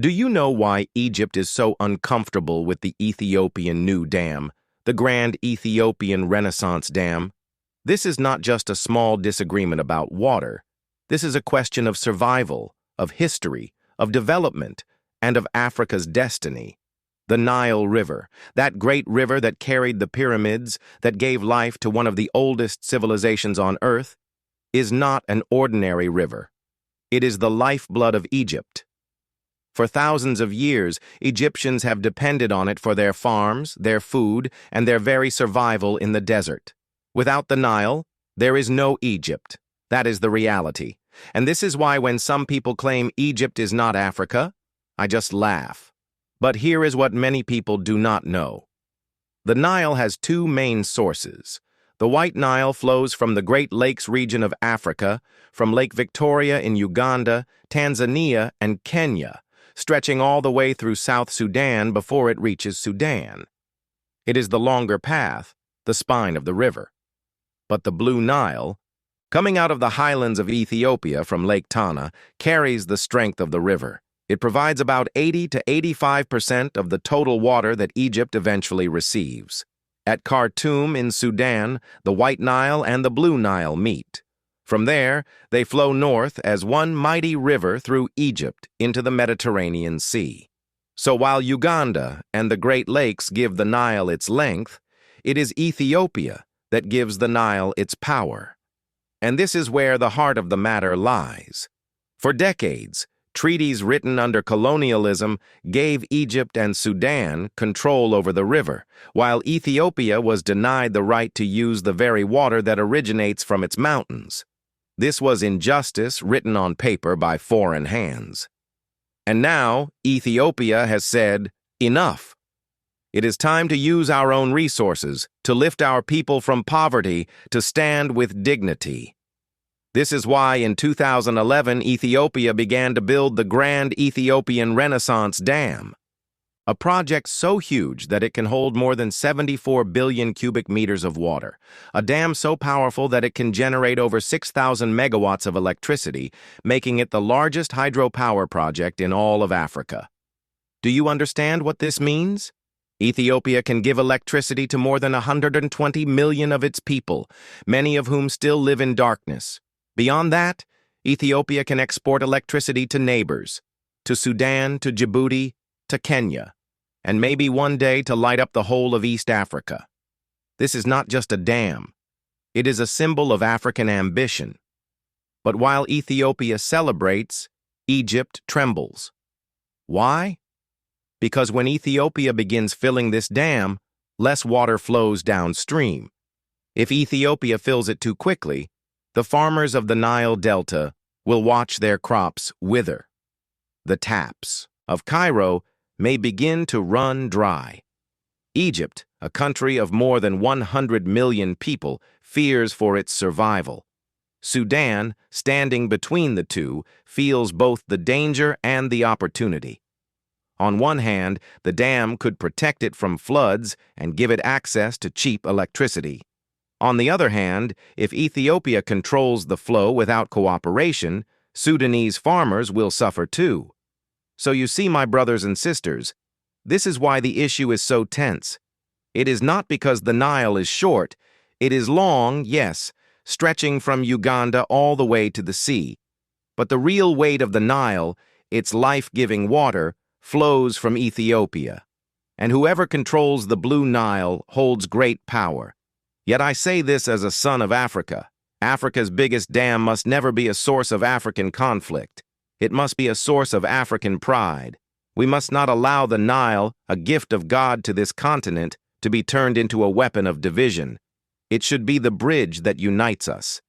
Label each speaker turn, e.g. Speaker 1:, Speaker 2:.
Speaker 1: Do you know why Egypt is so uncomfortable with the Ethiopian new dam, the Grand Ethiopian Renaissance Dam? This is not just a small disagreement about water. This is a question of survival, of history, of development, and of Africa's destiny. The Nile River, that great river that carried the pyramids, that gave life to one of the oldest civilizations on Earth, is not an ordinary river. It is the lifeblood of Egypt. For thousands of years, Egyptians have depended on it for their farms, their food, and their very survival in the desert. Without the Nile, there is no Egypt. That is the reality. And this is why when some people claim Egypt is not Africa, I just laugh. But here is what many people do not know. The Nile has two main sources. The White Nile flows from the Great Lakes region of Africa, from Lake Victoria in Uganda, Tanzania, and Kenya, stretching all the way through South Sudan before it reaches Sudan. It is the longer path, the spine of the river. But the Blue Nile, coming out of the highlands of Ethiopia from Lake Tana, carries the strength of the river. It provides about 80 to 85% of the total water that Egypt eventually receives. At Khartoum in Sudan, the White Nile and the Blue Nile meet. From there, they flow north as one mighty river through Egypt into the Mediterranean Sea. So while Uganda and the Great Lakes give the Nile its length, it is Ethiopia that gives the Nile its power. And this is where the heart of the matter lies. For decades, treaties written under colonialism gave Egypt and Sudan control over the river, while Ethiopia was denied the right to use the very water that originates from its mountains. This was injustice written on paper by foreign hands. And now, Ethiopia has said, enough. It is time to use our own resources, to lift our people from poverty, to stand with dignity. This is why in 2011 Ethiopia began to build the Grand Ethiopian Renaissance Dam, a project so huge that it can hold more than 74 billion cubic meters of water, a dam so powerful that it can generate over 6,000 megawatts of electricity, making it the largest hydropower project in all of Africa. Do you understand what this means? Ethiopia can give electricity to more than 120 million of its people, many of whom still live in darkness. Beyond that, Ethiopia can export electricity to neighbors, to Sudan, to Djibouti, to Kenya, and maybe one day to light up the whole of East Africa. This is not just a dam. It is a symbol of African ambition. But while Ethiopia celebrates, Egypt trembles. Why? Because when Ethiopia begins filling this dam, less water flows downstream. If Ethiopia fills it too quickly, the farmers of the Nile Delta will watch their crops wither. The taps of Cairo may begin to run dry. Egypt, a country of more than 100 million people, fears for its survival. Sudan, standing between the two, feels both the danger and the opportunity. On one hand, the dam could protect it from floods and give it access to cheap electricity. On the other hand, if Ethiopia controls the flow without cooperation, Sudanese farmers will suffer too. So you see, my brothers and sisters, this is why the issue is so tense. It is not because the Nile is short. It is long, yes, stretching from Uganda all the way to the sea. But the real weight of the Nile, its life-giving water, flows from Ethiopia. And whoever controls the Blue Nile holds great power. Yet I say this as a son of Africa. Africa's biggest dam must never be a source of African conflict. It must be a source of African pride. We must not allow the Nile, a gift of God to this continent, to be turned into a weapon of division. It should be the bridge that unites us.